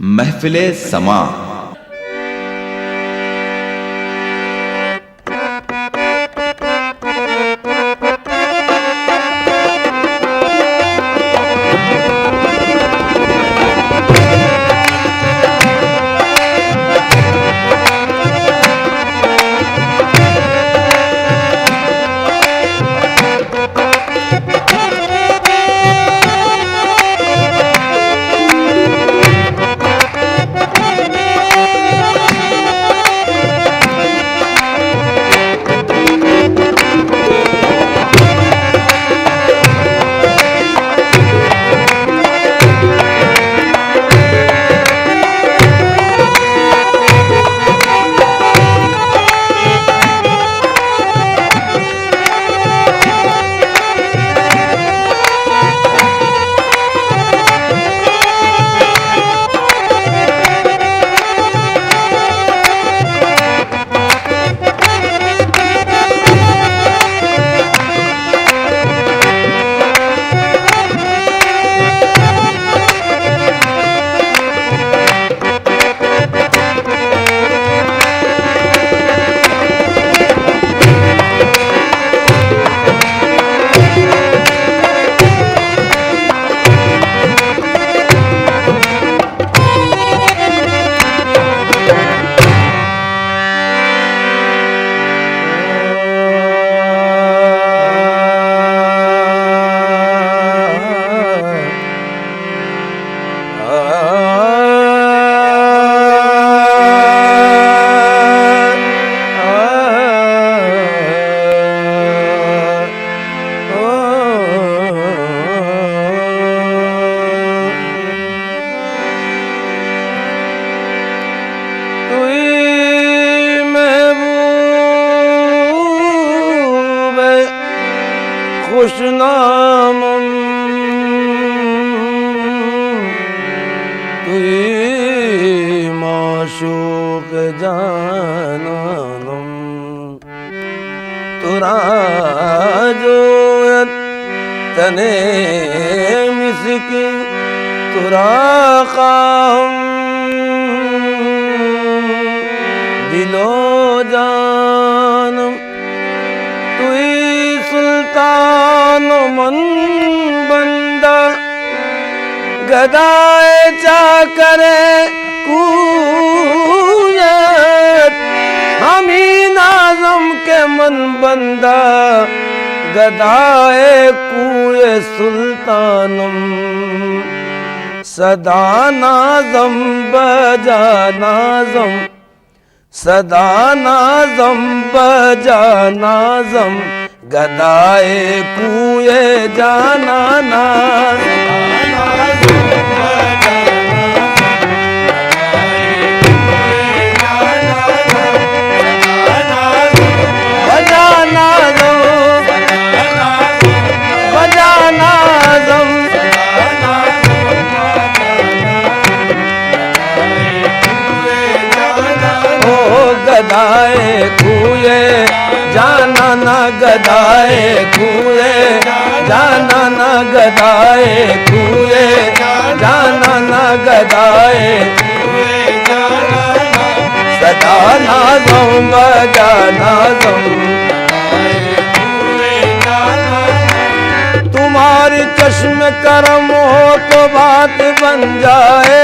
महफिले समा। खुशनाम तुई माशूक जानम तुरा जोयत तने मिसक तुरा काम दिलो जानम तुई सुल्तान मन बंदा गदाए चाकरे कूयत हमी नाज़म के मन बंदा गदाए कूए सुल्तानम सदा नाज़म बजा नाज़म सदा नाज़म बजा नाज़म गदाए कूए जाना ना गदाए कूए जाना ना गदाए कूए जाना ना गदाए कूए जाना ना गदाए सदा नाज़म बजा नाज़म तुम्हारी चश्म करम हो तो बात बन जाए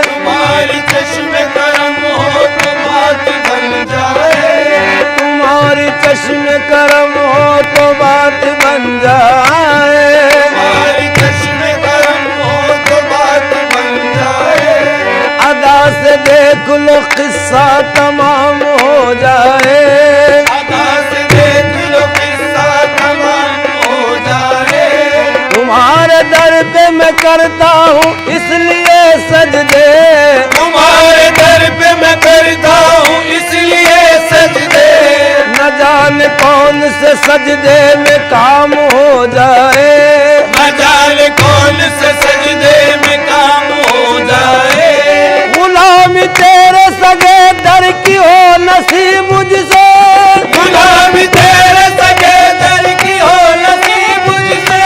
तुम्हारी चश्म करम हो तो बात बन जाए तुम्हारी चश्म करम हो तो बात बन जाए तुम्हारी चश्म करम हो तो बात बन जाए अदा से देख लो किस्सा तमाम हो जाए अदा से देख लो किस्सा तमाम हो जाए तुम्हारे दर पे मैं करता हूँ इसलिए सजदे तुम्हारे दर पे मैं करता हूँ इसलिए सजदे न जाने कौन से सजदे में काम हो जाए न जाने कौन से सजदे में काम हो जाए गुलामी तेरे सगे दर की हो नसीब मुझसे गुलामी तेरे सगे दर की हो नसीब मुझसे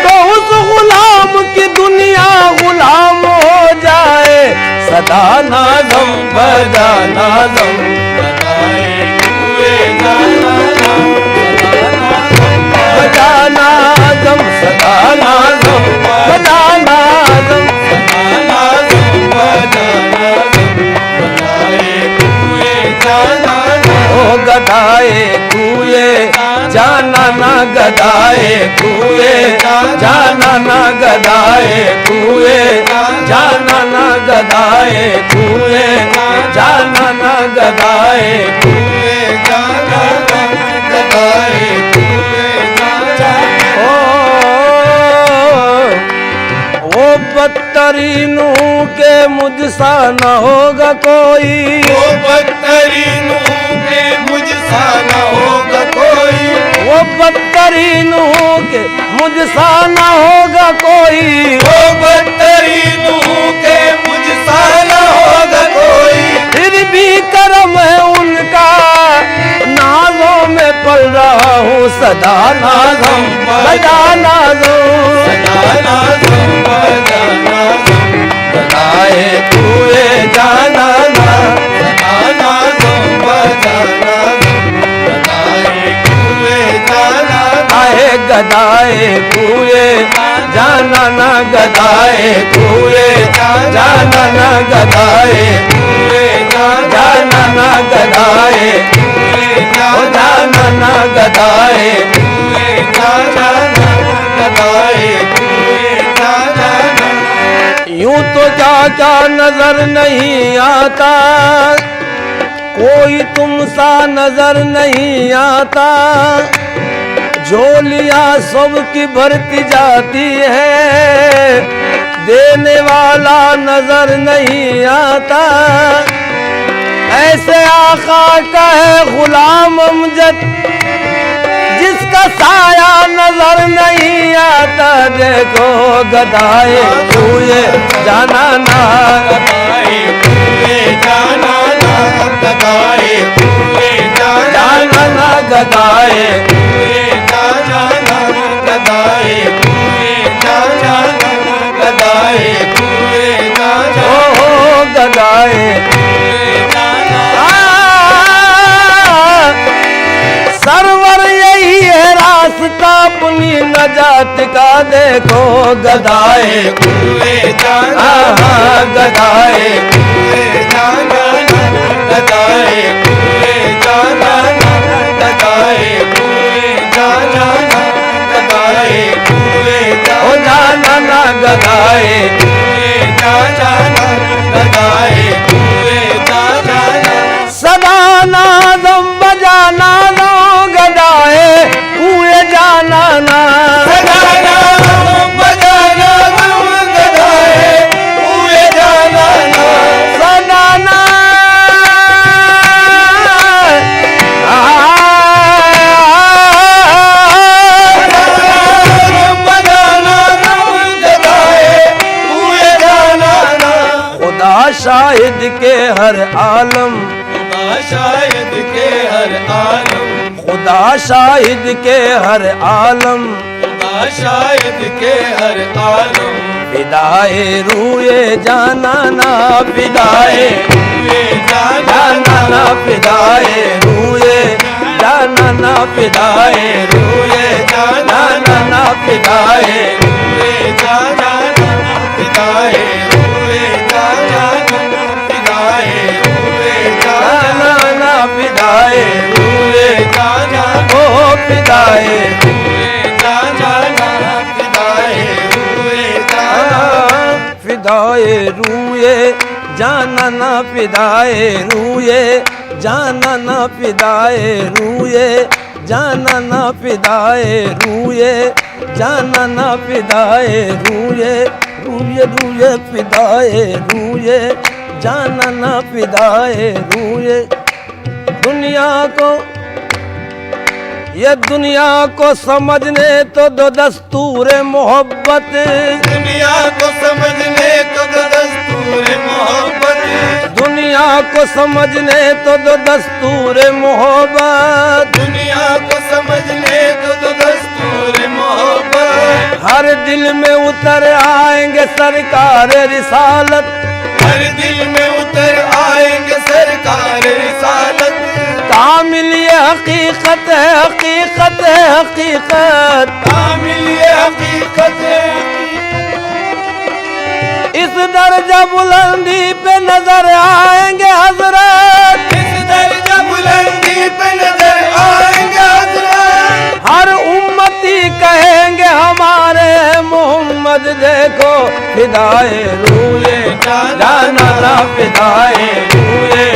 तो उस गुलाम की दुनिया गुलाम हो जाए गदा नाज़म बजा नाज़म गदाए कुए बजा नाज़म सदा नाज़म बजा नाज़म ओ गदाए कुए जाना ना गदाए कुए जाना ना गदाए कुए जाना ना गदाए कुए जाना ना गदाए कुए जाना ना गदाए कुए ओ बदतरीनों के मुझसा न होगा कोई वो बदतरीनों के मुझसा न होगा कोई वो बदतरीनों के मुझसा न होगा कोई वो बदतरीनों के मुझसा न होगा कोई फिर भी करम है उनका नाज़ों में पल रहा हूँ सदा नाज़म बजा नाज़म सदा नाज़म बजा नाज़म गदाए कुए जाना ना सदा नाज़म बजा नाज़म गदाए कुए जाना आए गदाए कुए जाना ना गदाए कुए जाना ना गदाए कुए जाना ना गदाए ओ जाना ना गदाए कुए जाना गदाए कुए जाना यूं तो क्या क्या नजर नहीं आता कोई तुम सा नजर नहीं आता झोलियां सबकी भरती जाती है देने वाला नजर नहीं आता ऐसे आका का है गुलाम अमजद जिसका साया नजर नहीं आता देखो गदाए कुए जाना ना गदाए कुए जाना गदाए कुए जाना ना गदाए कुए जाना गदाए कुए जाना गदाए कुए जाना ओ गदाए सरवर यही है रास्ता अपनी नजात का देखो गदाए कुए जाना गदाए कुए जाना गदाए कुए जाना गदाए कुए जाना गदाए कुए ओ जाना ना गदाए कुए जाना गदाए कुए जाना सदा नाज़म बजा नाज़म गदाए कुए जाना ना सदा नाज़म बजा नाज़म गदाए कुए जाना सदा ना खुदा शाहिद के हर आलम शायद के हर आलम खुदा शाहिद के हर आलम खुदा शायद के हर आलम फिदाए रूए जाना ना फिदाए हुए जाना ना फिदाए रूए जाना ना फिदाए रूए जाना ना फिदाए हुए जाना पिताए हुए जाना पिताए हुए जाना ना फिदाए हुए जाना ओ फिदाए हुए जाना पिताए हुए जाना फिदाए रूए जाना ना फिदाए रूए जाना ना फिदाए रूए जाना ना फिदाए रूए जाना ना फिदाए रूए रूए रूए फिदाए रूए जाना ना फिदाए रूए दुनिया को समझने तो दो दस्तूर मोहब्बत दुनिया को समझने तो दस्तूर मोहब्बत दुनिया को समझने तो दो दस्तूर मोहब्बत दुनिया को समझने तो दस्तूर मोहब्बत हर दिल में उतर आएंगे सरकार रिसालत हर दिल में कामिल ये हकीकत है, हकीकत है, हकीकत। कामिल ये हकीकत है, इस दर्जा बुलंदी पे नजर आएंगे हजरत, इस दर्जा बुलंदी पे नजर आएंगे हजरत। हर उम्मती कहेंगे हमारे मोहम्मद देखो फिदाए रूए जाना ना, फिदाए रूए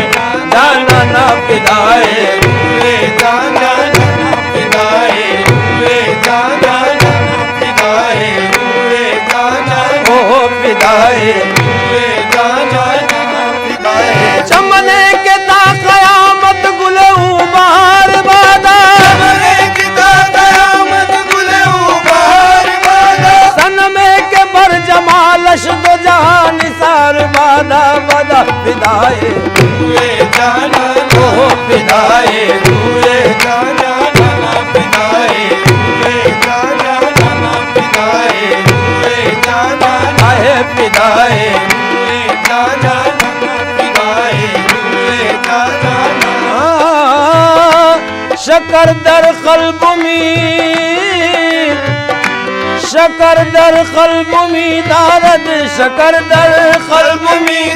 जाना ना, फिदाए रूए जाना ना, फिदाए रूए जाना ना, फिदाए रूए जाना ना, ओ फिदाए रूए जाना ना, फिदाए। चमने के ता कयामत गुले उबार बादा, चमने की ता कयामत गुले उबार बादा, सन में के बर जमालश दो जहां निसार बादा बादा, फिदाए रूए जाना ना, ओ फिदाए रूए जाना ना, फिदाए रूए जाना ना, फिदाए रूए जाना ना, आए फिदाए रूए जाना ना, फिदाए रूए जाना ना। शकर दर कल्ब में, शकर दर कल्ब में दारद, शकर दर कल्ब में,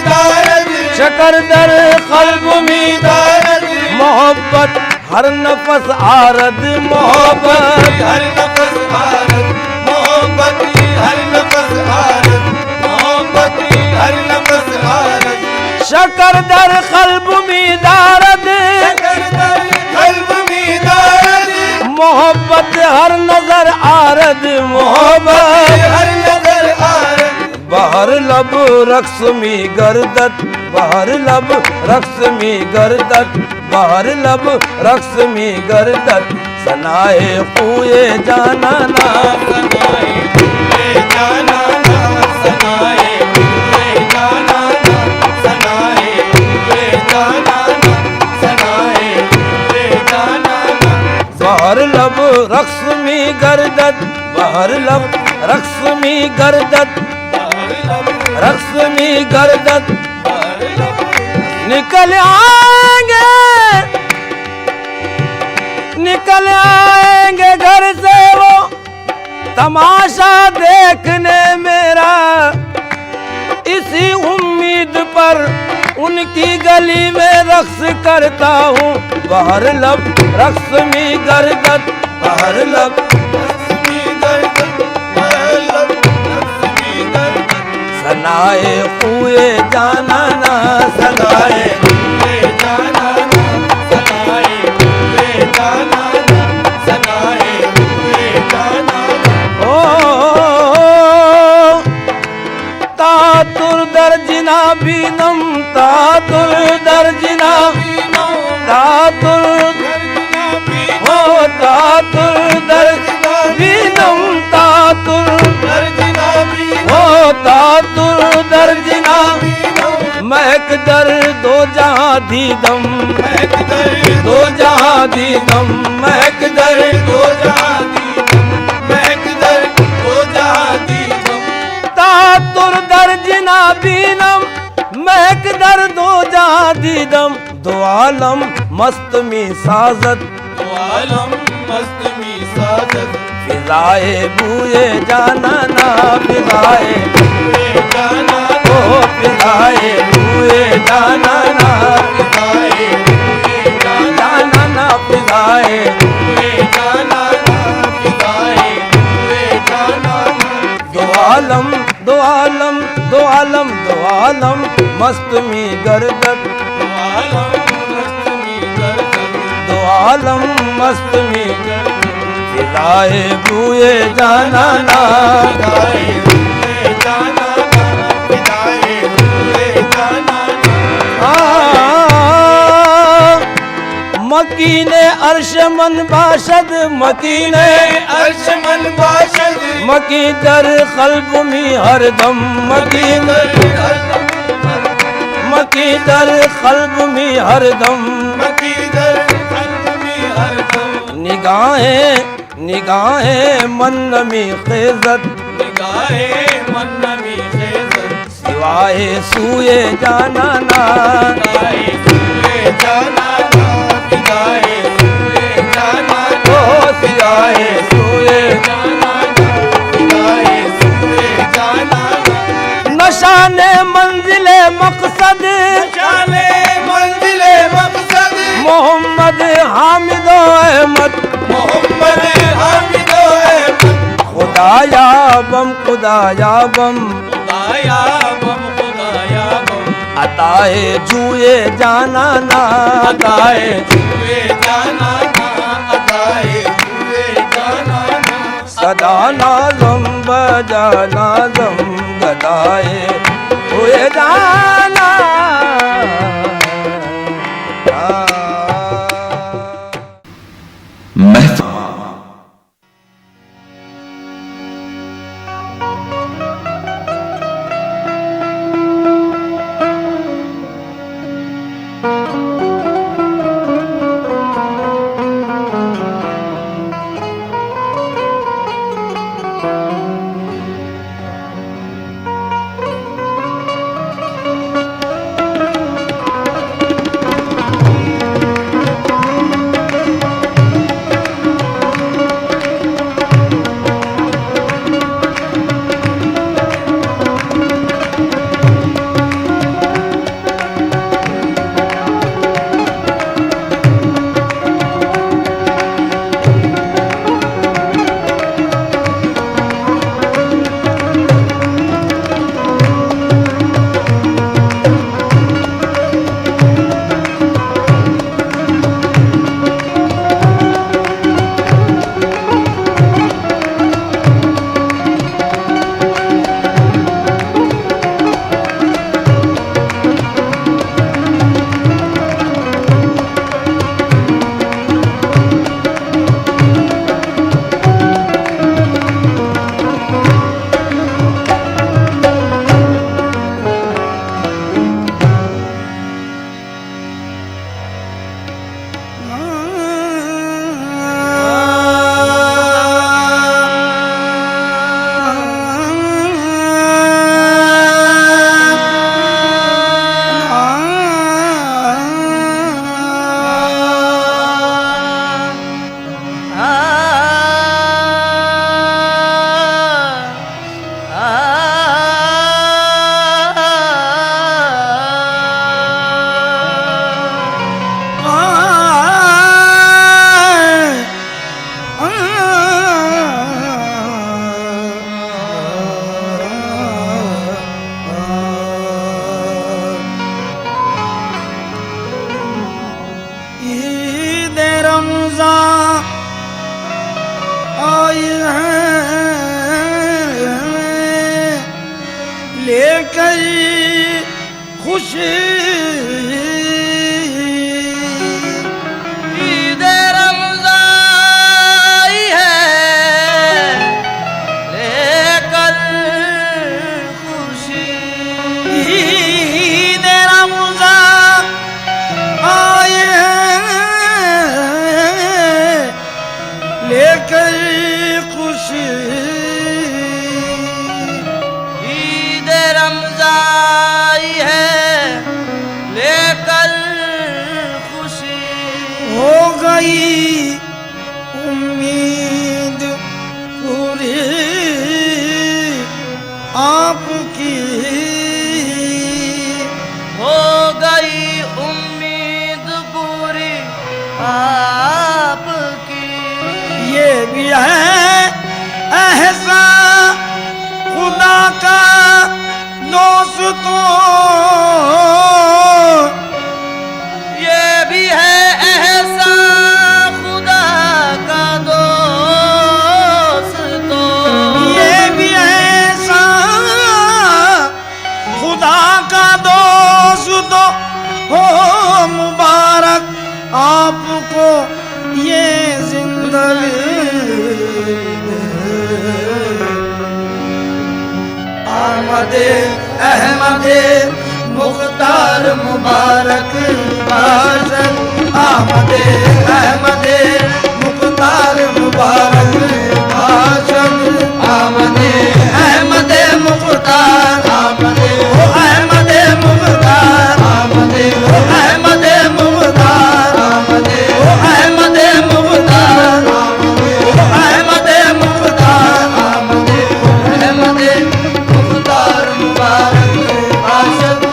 शकर दर कल्ब में दारद, मोहब्बत हर नफस आरद, मोहब्बत हर नफस आरद, मोहब्बत हर नफस आरद, मोहब्बत हर नफस आरद। शकर दर कल्ब में दारद, कल्ब में दारद, मोहब्बत हर नजर आरद, मोहब्बत हर नजर आरद। बहर लब रक्स में गर्दत, बहर लब रक्स में गर्दत, बहर लब रक्स में गर्दत, सनाए कुए जाना ना, सनाए हुए जाना ना, सनाए हुए जाना ना, सनाए हुए जाना ना, सनाए हुए जाना ना। बहर लब रक्स में गर्दत, बहर लब रक्स में गर्दत, रक्स में गर्दत, निकल आएंगे, निकल आएंगे घर से वो तमाशा देखने मेरा, इसी उम्मीद पर उनकी गली में रक्स करता हूँ। बहर लब रक्स में गर्दत, बहर लब सनाए कुए जाना ना, सनाए हुए जाना ना, सनाए हुए जाना ना, सनाए हुए जाना ना। ओ तातुर दर्जिना बीनम, तातुर दर्जिना, तातुर हो तातुर दर्जिना बीनम, तातुर हो तातुर दर्जिना, महक दर दो जहां दीदम, महक दर दो जहां दीदम, महक दर दो जहां दीदम, महक दर दो जहां दीदम। तातुर दर्जिना बीनम, महक दर दो जहां दीदम, दो आलम मस्त में साजत, दो आलम मस्त में साजत, फिजाए बूए जाना ना, फिजाए हुए जाना ना, ओ फिजाए बूए जाना ना, फिदाए हुए जाना जाना ना, फिजाए हुए जाना ना, फिदाए हुए जाना ना। दो आलम दो आलम दो आलम दो आलम मस्त में गर्दत, दो आलम मस्त में गर्दत, दो आलम मस्त में फिजाए बूए जाना ना, फिदाए हुए जाना ना, फिदाए हुए जाना ना। मकीने अर्श मन बाशद, मकीने अर्श मन बाशद, मकी दर कल्ब में हरदम, मकीन मकी दर कल्ब में हरदम, मकीदर कल्ब में हरदम। निगाहें निगाहें मन में खेजत, निगाहें मन में खेजत, सिवाए सूए जाना ना, फिदाए हुए जाना ना, फिदाए मकसद शाने मंजिले मकसद मोहम्मद हामिद अहमद मोहम्मद हामिद अहमद खुदाया बम खुदाया बम खुदाया बम अताए जुए जाना ना अताए जुए जाना ना अताए जुए जाना ना सदा नाज़म बजा नाज़म गदाए जुए जाना लेकर खुशी ईद रमज़ान है लेकर खुशी ईद रमज़ान आए हैं लेकर खुशी हो गई उम्मीद पूरी आपकी हो गई उम्मीद पूरी आपकी ये भी है एहसान खुदा का दोस्तों ये भी है हो मुबारक आपको ये जिंदगी आमदे अहमदे मुख्तार मुबारक बाशन आमदे अहमदे मुख्तार मुबारक बाशन आमदे अहमदे मुख्तार आमदे अहमदे मुख्तार आमदे अहमदे मुख्तार आमदे अहमदे मुख्तार आमदे अहमदे मुख्तार आमदे अहमदे मुख्तार मुबारक बाशन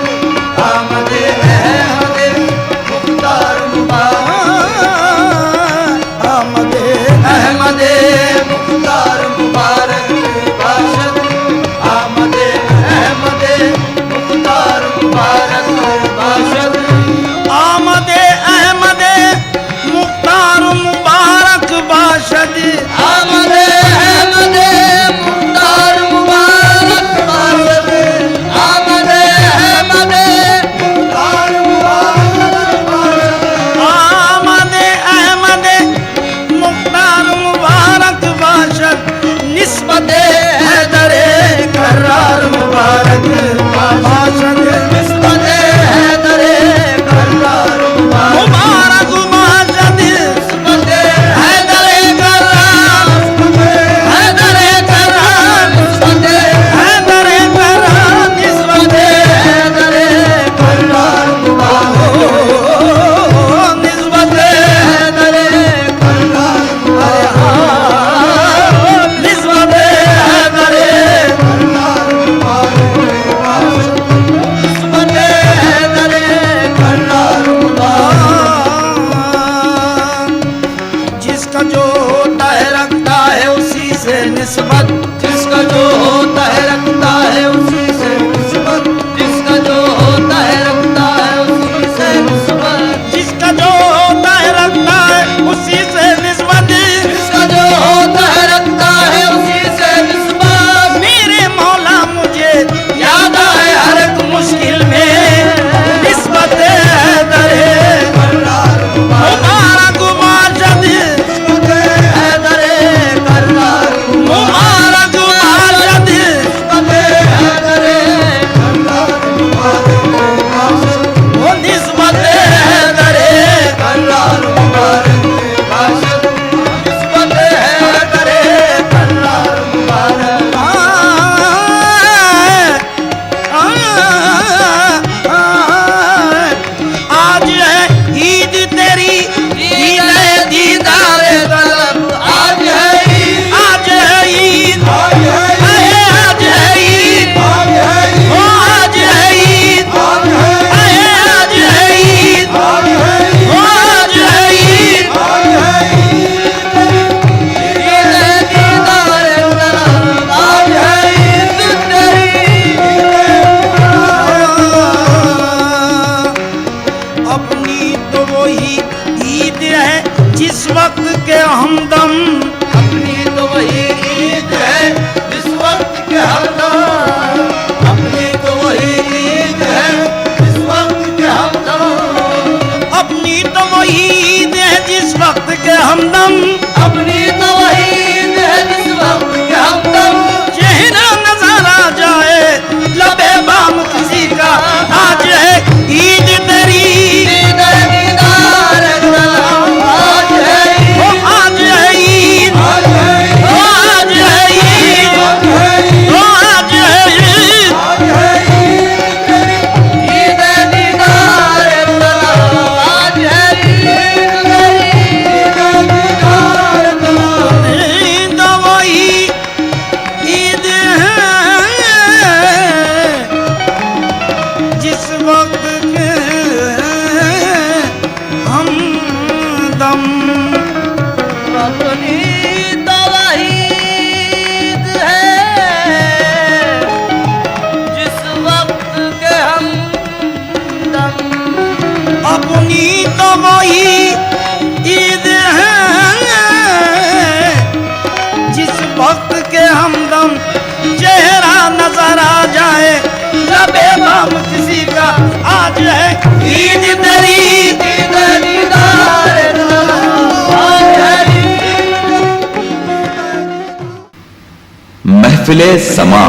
हमदम। अपनी तो वही ईद है जिस वक्त के हमदम, अपनी तो वही ईद है जिस वक्त के हमदम, अपनी तो वही ईद है जिस वक्त के हमदम, अपनी तो वही ईद है जिस वक्त के हमदम, चेहरा नजर आ जाए लबे बाम किसी का, आज है ईद तेरी, ईद दीदार सलाम, आज है ओ ईद, आज है ईद, आज है ईद, ओ आज है ईद, आज है ईद, ओ आज है ईद। आज है ईद तेरी, ईद दीदार सलाम, आज है ईद तेरी, ईद दीदार सलाम। ईद वही ईद है जिस वक्त के हमदम। अपनी तो वही ईद है जिस वक्त के हमदम, अपनी तो वही ईद है जिस वक्त के हमदम, चेहरा नजर आ जाए लबे बाम किसी का, आज है ईद तेरी, ईद दीदार सलाम, आज है ईद। महफिले समा